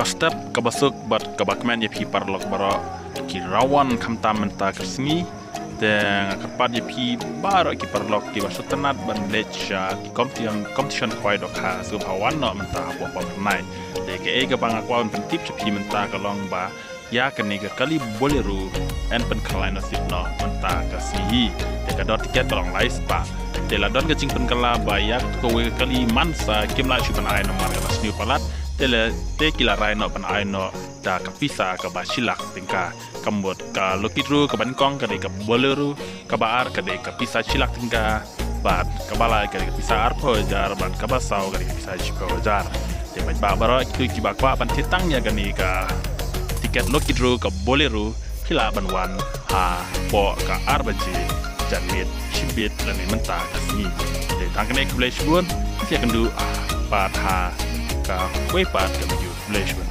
step kabasuk bat kabakmen ya pi parlok bara ki rawan kamtam menta kersni dan kapat ya pi bara ki parlok ki basutanat ban lecha ki competition kwai dok ha su pawan no menta apa nai de ke ega bang akwan pentip pi menta kalong ba ya kene ke kali boleru en pen kalaina sipno menta kasni de ka dot tiket kalong lai spa de la don ke jing pen kala ba ya ko we kali mansa kimla chuban ai no mar ka sni palat te kila raino pan aino da kapisa ka basilak tingka kambot ka lokitru ka bankong ka de ka boleru ka baar ka de ka pisa silak tingka bat ka bala ka de pisa arpo jar bat ka basau ka de pisa chipo jar te ba baro itu ki bakwa pan titang ya gani ka tiket lokitru ka boleru kila banwan ha po ka arbaji janit shibit lan menta ka sini de tangkane kublai shbun sia kendu pat ha ka kuipat ke baju Malaysia.